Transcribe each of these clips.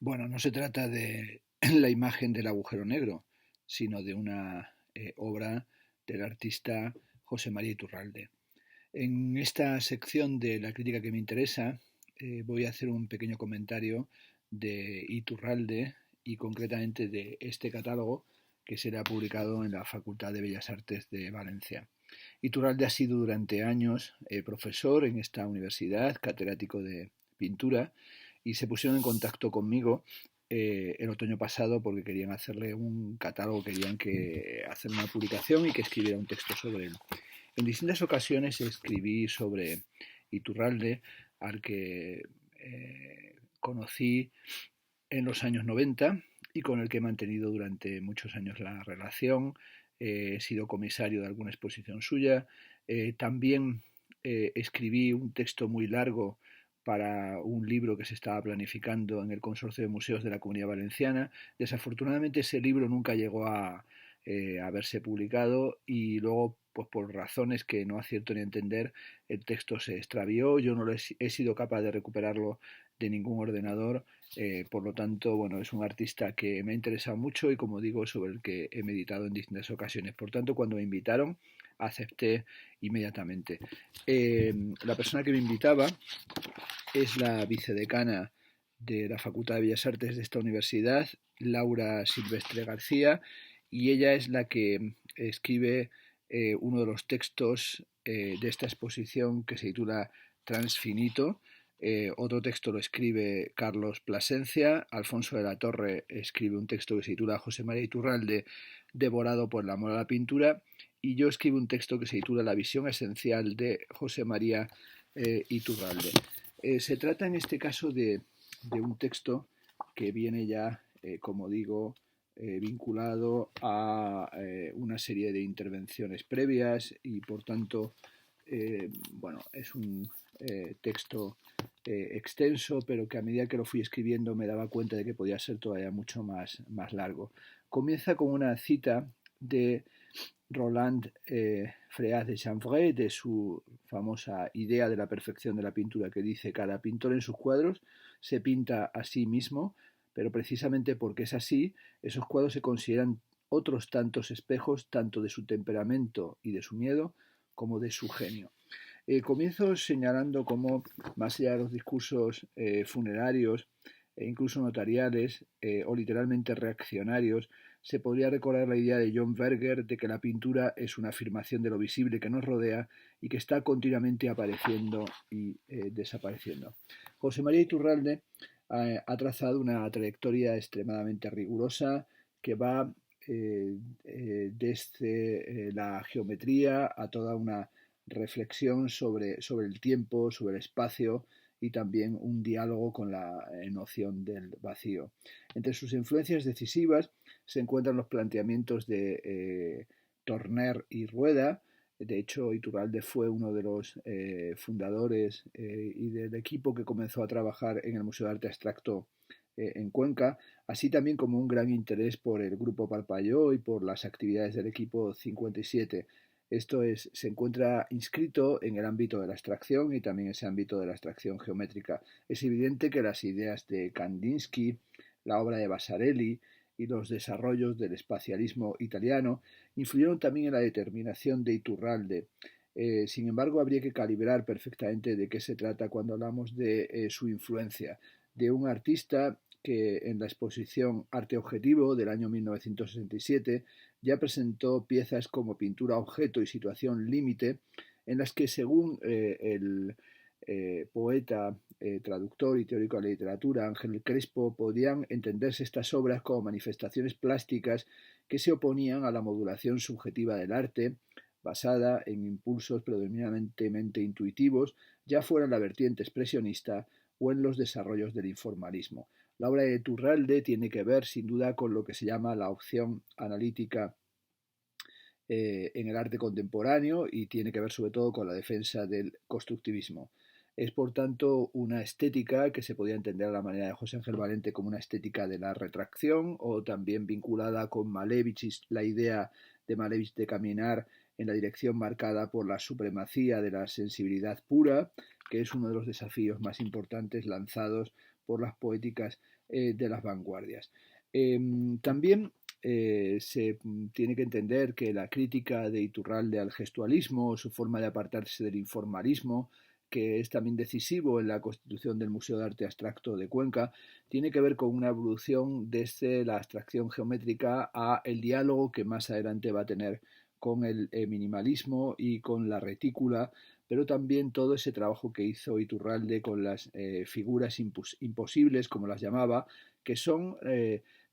Bueno, no se trata de la imagen del agujero negro, sino de una obra del artista José María Iturralde. En esta sección de la crítica que me interesa, voy a hacer un pequeño comentario de Iturralde y concretamente de este catálogo que será publicado en la Facultad de Bellas Artes de Valencia. Iturralde ha sido durante años profesor en esta universidad, catedrático de pintura, y se pusieron en contacto conmigo el otoño pasado porque querían hacerle un catálogo, querían que hacer una publicación y que escribiera un texto sobre él. En distintas ocasiones escribí sobre Iturralde, al que conocí en los años 90 y con el que he mantenido durante muchos años la relación. He sido comisario de alguna exposición suya. También escribí un texto muy largo para un libro que se estaba planificando en el Consorcio de Museos de la Comunidad Valenciana. Desafortunadamente ese libro nunca llegó a verse publicado y luego, pues por razones que no acierto ni entender, el texto se extravió. Yo no he sido capaz de recuperarlo de ningún ordenador. Por lo tanto, bueno, es un artista que me ha interesado mucho y, como digo, sobre el que he meditado en distintas ocasiones. Por tanto, cuando me invitaron, acepté inmediatamente. La persona que me invitaba es la vicedecana de la Facultad de Bellas Artes de esta universidad, Laura Silvestre García, y ella es la que escribe uno de los textos de esta exposición que se titula Transfinito. Otro texto lo escribe Carlos Plasencia, Alfonso de la Torre escribe un texto que se titula José María Iturralde, devorado por el amor a la pintura, y yo escribo un texto que se titula La visión esencial de José María Iturralde. Se trata en este caso de un texto que viene ya, como digo, vinculado a una serie de intervenciones previas y por tanto, bueno, es un texto extenso, pero que a medida que lo fui escribiendo me daba cuenta de que podía ser todavía mucho más largo. Comienza con una cita de Roland Freas de Chanvray, de su famosa idea de la perfección de la pintura, que dice: cada pintor en sus cuadros se pinta a sí mismo, pero precisamente porque es así, esos cuadros se consideran otros tantos espejos, tanto de su temperamento y de su miedo, como de su genio. Comienzo señalando cómo, más allá de los discursos funerarios e incluso notariales o literalmente reaccionarios, se podría recordar la idea de John Berger de que la pintura es una afirmación de lo visible que nos rodea y que está continuamente apareciendo y desapareciendo. José María Iturralde ha trazado una trayectoria extremadamente rigurosa que va desde la geometría a toda una reflexión sobre el tiempo, sobre el espacio y también un diálogo con la noción del vacío. Entre sus influencias decisivas se encuentran los planteamientos de Torner y Rueda. De hecho, Iturralde fue uno de los fundadores y del equipo que comenzó a trabajar en el Museo de Arte Abstracto en Cuenca, así también como un gran interés por el Grupo Parpalló y por las actividades del equipo 57. Esto es, se encuentra inscrito en el ámbito de la abstracción y también ese ámbito de la abstracción geométrica. Es evidente que las ideas de Kandinsky, la obra de Vasarely y los desarrollos del espacialismo italiano influyeron también en la determinación de Iturralde. Sin embargo, habría que calibrar perfectamente de qué se trata cuando hablamos de su influencia, de un artista que en la exposición Arte Objetivo del año 1967 ya presentó piezas como Pintura Objeto y Situación Límite, en las que, según el poeta, traductor y teórico de la literatura Ángel Crespo, podían entenderse estas obras como manifestaciones plásticas que se oponían a la modulación subjetiva del arte, basada en impulsos predominantemente intuitivos, ya fuera en la vertiente expresionista o en los desarrollos del informalismo. La obra de Iturralde tiene que ver, sin duda, con lo que se llama la opción analítica en el arte contemporáneo y tiene que ver sobre todo con la defensa del constructivismo. Es por tanto una estética que se podía entender a la manera de José Ángel Valente como una estética de la retracción, o también vinculada con Malevich, la idea de Malevich de caminar en la dirección marcada por la supremacía de la sensibilidad pura, que es uno de los desafíos más importantes lanzados por las poéticas de las vanguardias. También se tiene que entender que la crítica de Iturralde al gestualismo, su forma de apartarse del informalismo, que es también decisivo en la constitución del Museo de Arte Abstracto de Cuenca, tiene que ver con una evolución desde la abstracción geométrica a el diálogo que más adelante va a tener con el minimalismo y con la retícula, pero también todo ese trabajo que hizo Iturralde con las figuras imposibles, como las llamaba, que son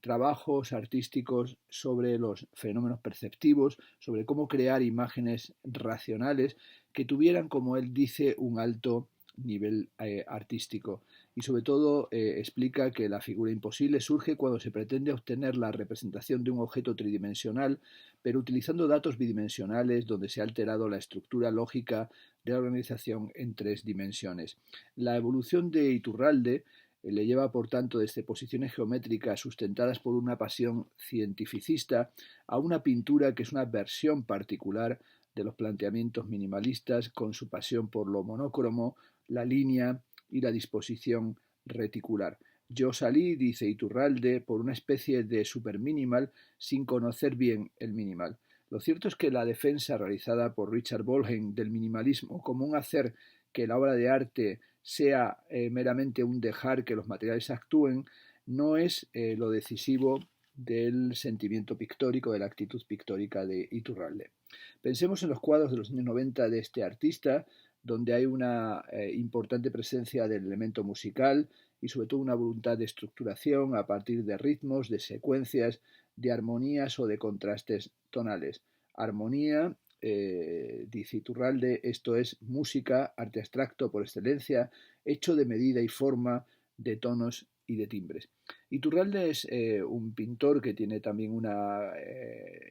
trabajos artísticos sobre los fenómenos perceptivos, sobre cómo crear imágenes racionales que tuvieran, como él dice, un alto nivel artístico. Y sobre todo explica que la figura imposible surge cuando se pretende obtener la representación de un objeto tridimensional, pero utilizando datos bidimensionales donde se ha alterado la estructura lógica de la organización en 3 dimensiones. La evolución de Iturralde le lleva, por tanto, desde posiciones geométricas sustentadas por una pasión cientificista a una pintura que es una versión particular de los planteamientos minimalistas, con su pasión por lo monócromo, la línea y la disposición reticular. Yo salí, dice Iturralde, por una especie de superminimal sin conocer bien el minimal. Lo cierto es que la defensa realizada por Richard Bolheim del minimalismo como un hacer que la obra de arte sea meramente un dejar que los materiales actúen, no es lo decisivo del sentimiento pictórico, de la actitud pictórica de Iturralde. Pensemos en los cuadros de los años 90 de este artista, donde hay una importante presencia del elemento musical y sobre todo una voluntad de estructuración a partir de ritmos, de secuencias, de armonías o de contrastes tonales. Armonía, dice Iturralde, esto es música, arte abstracto por excelencia, hecho de medida y forma, de tonos y de timbres. Iturralde es un pintor que tiene también una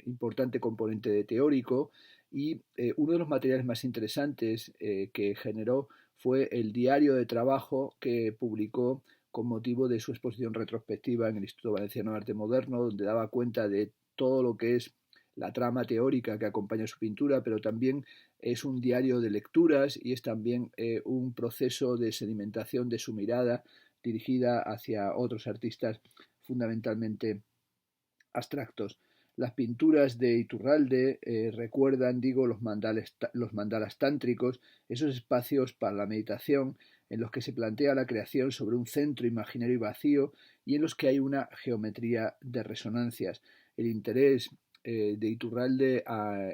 importante componente de teórico y uno de los materiales más interesantes que generó fue el diario de trabajo que publicó con motivo de su exposición retrospectiva en el Instituto Valenciano de Arte Moderno, donde daba cuenta de todo lo que es la trama teórica que acompaña su pintura, pero también es un diario de lecturas y es también un proceso de sedimentación de su mirada dirigida hacia otros artistas fundamentalmente abstractos. Las pinturas de Iturralde recuerdan, digo, los mandalas tántricos, esos espacios para la meditación en los que se plantea la creación sobre un centro imaginario y vacío y en los que hay una geometría de resonancias. El interés de Iturralde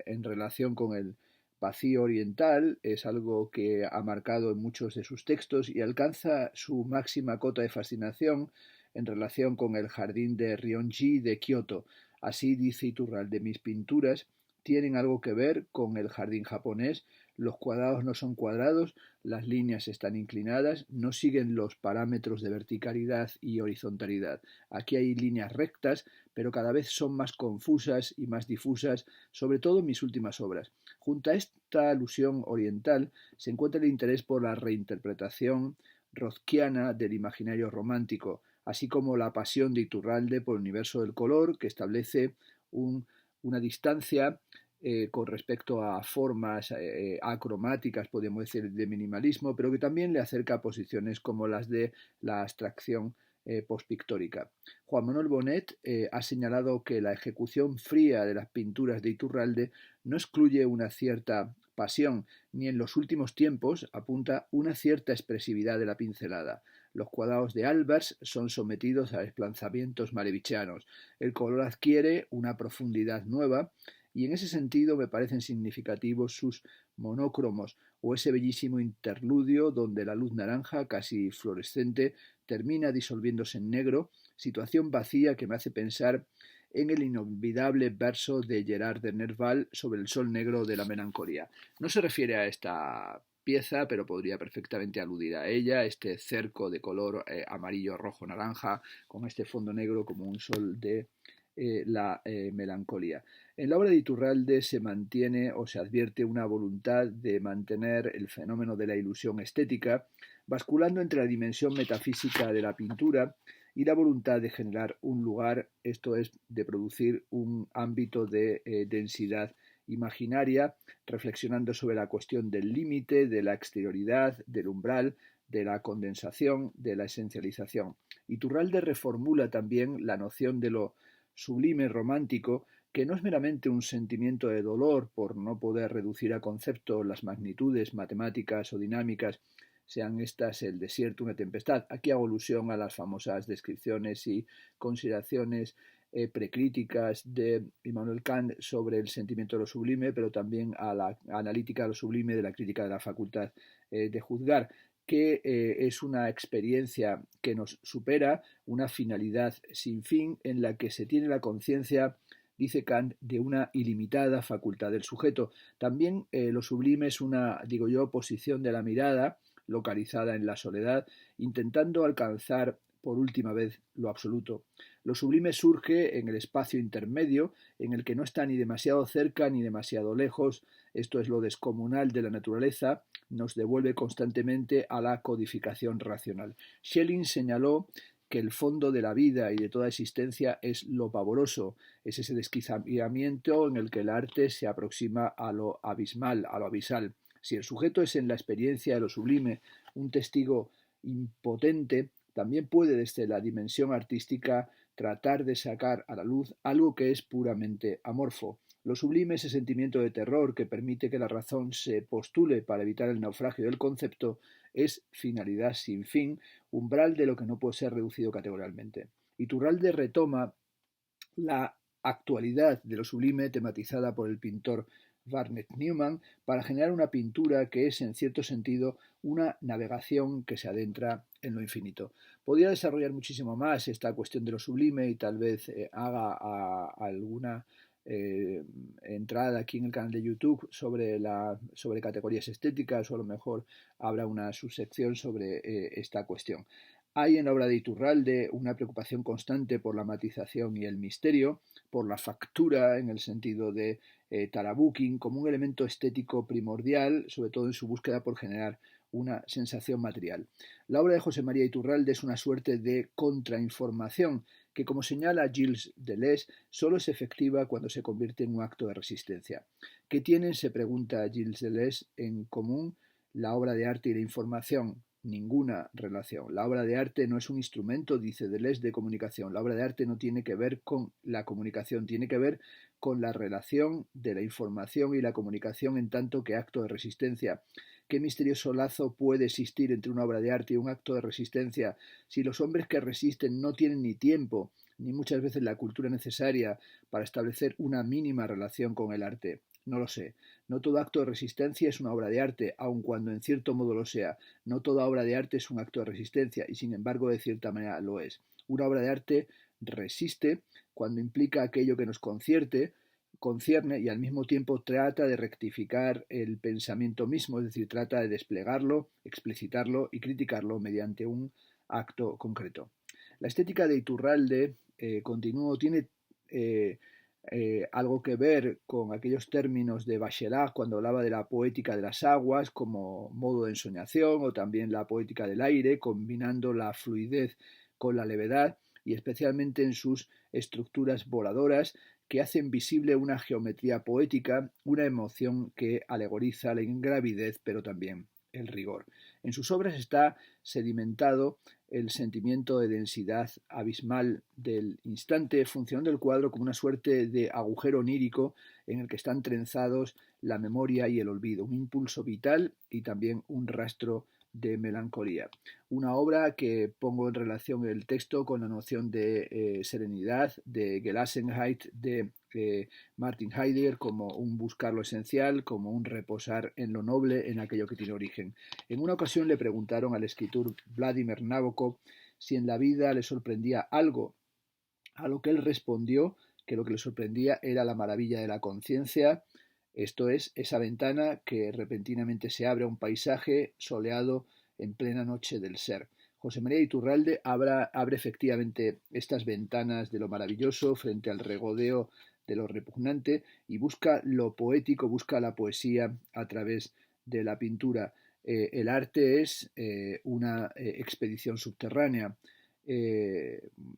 en relación con el vacío oriental es algo que ha marcado en muchos de sus textos y alcanza su máxima cota de fascinación en relación con el jardín de Ryonji de Kioto. Así dice Iturralde, mis pinturas tienen algo que ver con el jardín japonés, los cuadrados no son cuadrados, las líneas están inclinadas, no siguen los parámetros de verticalidad y horizontalidad. Aquí hay líneas rectas, pero cada vez son más confusas y más difusas, sobre todo en mis últimas obras. Junto a esta alusión oriental se encuentra el interés por la reinterpretación rothkiana del imaginario romántico, así como la pasión de Iturralde por el universo del color, que establece una distancia con respecto a formas acromáticas, podemos decir, de minimalismo, pero que también le acerca a posiciones como las de la abstracción postpictórica. Juan Manuel Bonet ha señalado que la ejecución fría de las pinturas de Iturralde no excluye una cierta pasión, ni en los últimos tiempos apunta una cierta expresividad de la pincelada. Los cuadrados de Albers son sometidos a desplazamientos malevichianos. El color adquiere una profundidad nueva y en ese sentido me parecen significativos sus monócromos o ese bellísimo interludio donde la luz naranja, casi fluorescente, termina disolviéndose en negro, situación vacía que me hace pensar en el inolvidable verso de Gerard de Nerval sobre el sol negro de la melancolía. No se refiere a esta pieza, pero podría perfectamente aludir a ella, este cerco de color amarillo, rojo, naranja, con este fondo negro como un sol de la melancolía. En la obra de Iturralde se mantiene o se advierte una voluntad de mantener el fenómeno de la ilusión estética, basculando entre la dimensión metafísica de la pintura y la voluntad de generar un lugar, esto es, de producir un ámbito de densidad imaginaria, reflexionando sobre la cuestión del límite, de la exterioridad, del umbral, de la condensación, de la esencialización. Iturralde reformula también la noción de lo sublime romántico, que no es meramente un sentimiento de dolor por no poder reducir a concepto las magnitudes matemáticas o dinámicas, sean estas el desierto, una tempestad. Aquí hago alusión a las famosas descripciones y consideraciones precríticas de Immanuel Kant sobre el sentimiento de lo sublime, pero también a la analítica de lo sublime de la crítica de la facultad de juzgar, que es una experiencia que nos supera, una finalidad sin fin en la que se tiene la conciencia, dice Kant, de una ilimitada facultad del sujeto. También lo sublime es una, digo yo, posición de la mirada localizada en la soledad, intentando alcanzar por última vez lo absoluto. Lo sublime surge en el espacio intermedio, en el que no está ni demasiado cerca ni demasiado lejos, esto es lo descomunal de la naturaleza, nos devuelve constantemente a la codificación racional. Schelling señaló que el fondo de la vida y de toda existencia es lo pavoroso, es ese desquiciamiento en el que el arte se aproxima a lo abismal, a lo abisal. Si el sujeto es en la experiencia de lo sublime un testigo impotente, también puede desde la dimensión artística tratar de sacar a la luz algo que es puramente amorfo. Lo sublime, ese sentimiento de terror que permite que la razón se postule para evitar el naufragio del concepto, es finalidad sin fin, umbral de lo que no puede ser reducido categorialmente. Iturralde retoma la actualidad de lo sublime tematizada por el pintor Barnett Newman para generar una pintura que es, en cierto sentido, una navegación que se adentra en lo infinito. Podría desarrollar muchísimo más esta cuestión de lo sublime y tal vez haga alguna entrada aquí en el canal de YouTube sobre categorías estéticas, o a lo mejor habrá una subsección sobre esta cuestión. Hay en la obra de Iturralde una preocupación constante por la matización y el misterio, por la factura en el sentido de tarabuking, como un elemento estético primordial, sobre todo en su búsqueda por generar una sensación material. La obra de José María Iturralde es una suerte de contrainformación que, como señala Gilles Deleuze, solo es efectiva cuando se convierte en un acto de resistencia. ¿Qué tienen, se pregunta Gilles Deleuze, en común la obra de arte y la información? Ninguna relación. La obra de arte no es un instrumento, dice Deleuze, de comunicación. La obra de arte no tiene que ver con la comunicación, tiene que ver con la relación de la información y la comunicación en tanto que acto de resistencia. ¿Qué misterioso lazo puede existir entre una obra de arte y un acto de resistencia si los hombres que resisten no tienen ni tiempo, ni muchas veces la cultura necesaria para establecer una mínima relación con el arte? No lo sé. No todo acto de resistencia es una obra de arte, aun cuando en cierto modo lo sea. No toda obra de arte es un acto de resistencia, y sin embargo de cierta manera lo es. Una obra de arte resiste cuando implica aquello que nos concierne y al mismo tiempo trata de rectificar el pensamiento mismo, es decir, trata de desplegarlo, explicitarlo y criticarlo mediante un acto concreto. La estética de Iturralde, tiene algo que ver con aquellos términos de Bachelard cuando hablaba de la poética de las aguas como modo de ensoñación, o también la poética del aire, combinando la fluidez con la levedad y especialmente en sus estructuras voladoras que hacen visible una geometría poética, una emoción que alegoriza la ingravidez pero también el rigor. En sus obras está sedimentado el sentimiento de densidad abismal del instante, funcionando el cuadro como una suerte de agujero onírico en el que están trenzados la memoria y el olvido, un impulso vital y también un rastro de melancolía. Una obra que pongo en relación el texto con la noción de serenidad, de Gelassenheit, de Martin Heidegger, como un buscar lo esencial, como un reposar en lo noble, en aquello que tiene origen. En una ocasión le preguntaron al escritor Vladimir Nabokov si en la vida le sorprendía algo, a lo que él respondió que lo que le sorprendía era la maravilla de la conciencia, esto es, esa ventana que repentinamente se abre a un paisaje soleado en plena noche del ser. José María Iturralde abre efectivamente estas ventanas de lo maravilloso frente al regodeo de lo repugnante y busca lo poético, busca la poesía a través de la pintura. El arte es una expedición subterránea.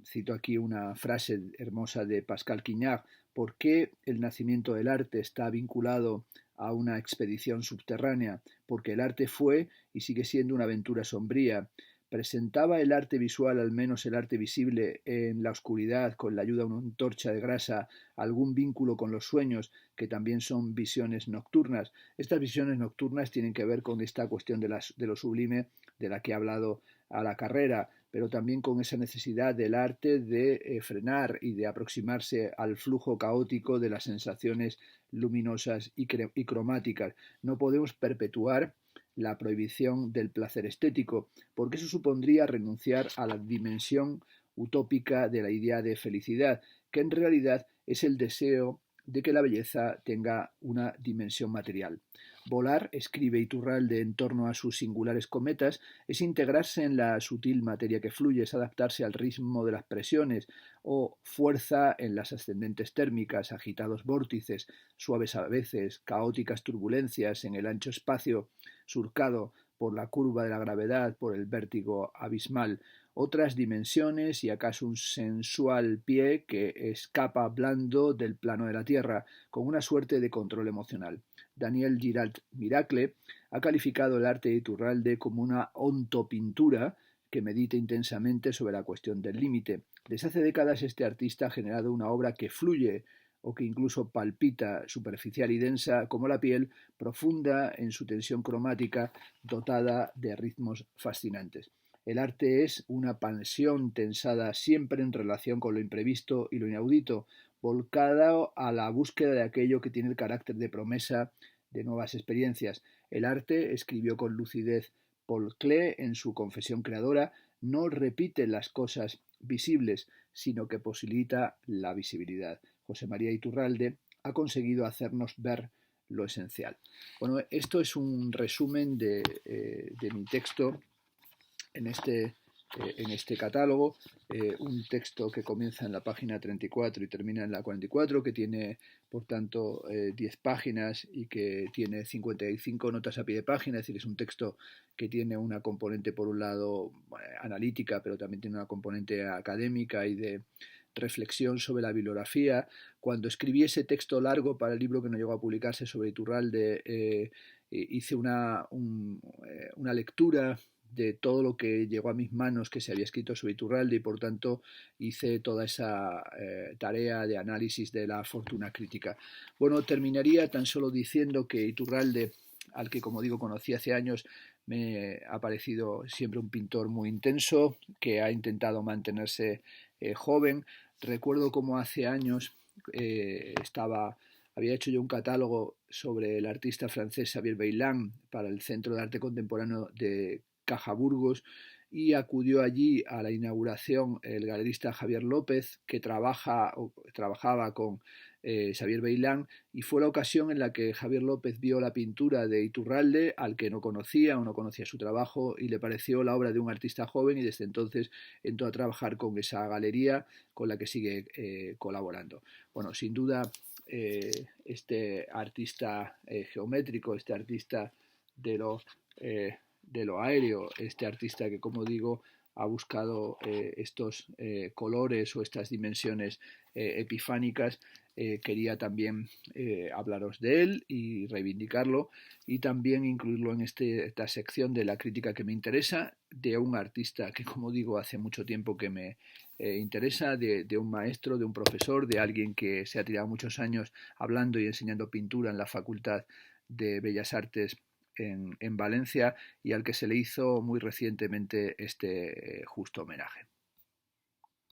Cito aquí una frase hermosa de Pascal Quignard: ¿por qué el nacimiento del arte está vinculado a una expedición subterránea, porque el arte fue y sigue siendo una aventura sombría. ¿Presentaba el arte visual, al menos el arte visible, en la oscuridad, con la ayuda de una antorcha de grasa, algún vínculo con los sueños, que también son visiones nocturnas? Estas visiones nocturnas tienen que ver con esta cuestión de lo sublime de la que he hablado a la carrera, pero también con esa necesidad del arte de frenar y de aproximarse al flujo caótico de las sensaciones luminosas y cromáticas. No podemos perpetuar la prohibición del placer estético, porque eso supondría renunciar a la dimensión utópica de la idea de felicidad, que en realidad es el deseo de que la belleza tenga una dimensión material. Volar, escribe Iturralde en torno a sus singulares cometas, es integrarse en la sutil materia que fluye, es adaptarse al ritmo de las presiones o fuerza en las ascendentes térmicas, agitados vórtices, suaves a veces, caóticas turbulencias en el ancho espacio surcado por la curva de la gravedad, por el vértigo abismal, otras dimensiones y acaso un sensual pie que escapa blando del plano de la Tierra, con una suerte de control emocional. Daniel Giralt Miracle ha calificado el arte de Iturralde como una ontopintura que medita intensamente sobre la cuestión del límite. Desde hace décadas este artista ha generado una obra que fluye o que incluso palpita, superficial y densa como la piel, profunda en su tensión cromática, dotada de ritmos fascinantes. El arte es una pansión tensada siempre en relación con lo imprevisto y lo inaudito, volcada a la búsqueda de aquello que tiene el carácter de promesa de nuevas experiencias. El arte, escribió con lucidez Paul Klee en su Confesión creadora, no repite las cosas visibles, sino que posibilita la visibilidad. José María Iturralde ha conseguido hacernos ver lo esencial. Bueno, esto es un resumen de mi texto en este catálogo, un texto que comienza en la página 34 y termina en la 44, que tiene, por tanto, 10 páginas y que tiene 55 notas a pie de página, es decir, es un texto que tiene una componente, por un lado, analítica, pero también tiene una componente académica y de reflexión sobre la bibliografía. Cuando escribí ese texto largo para el libro que no llegó a publicarse sobre Iturralde, hice una lectura de todo lo que llegó a mis manos que se había escrito sobre Iturralde y por tanto hice toda esa tarea de análisis de la fortuna crítica. Bueno, terminaría tan solo diciendo que Iturralde, al que como digo conocí hace años, me ha parecido siempre un pintor muy intenso, que ha intentado mantenerse joven. Recuerdo como hace años había hecho yo un catálogo sobre el artista francés Xavier Beilán para el Centro de Arte Contemporáneo de Caja Burgos y acudió allí a la inauguración el galerista Javier López, que trabajaba con Xavier Beilán, y fue la ocasión en la que Javier López vio la pintura de Iturralde, al que no conocía o no conocía su trabajo, y le pareció la obra de un artista joven, y desde entonces entró a trabajar con esa galería con la que sigue colaborando. Bueno, sin duda este artista geométrico, este artista de lo aéreo, este artista que, como digo, ha buscado estos colores o estas dimensiones epifánicas, quería también hablaros de él y reivindicarlo y también incluirlo en esta sección de la crítica que me interesa, de un artista que, como digo, hace mucho tiempo que me interesa, de un maestro, de un profesor, de alguien que se ha tirado muchos años hablando y enseñando pintura en la Facultad de Bellas Artes en Valencia y al que se le hizo muy recientemente este justo homenaje.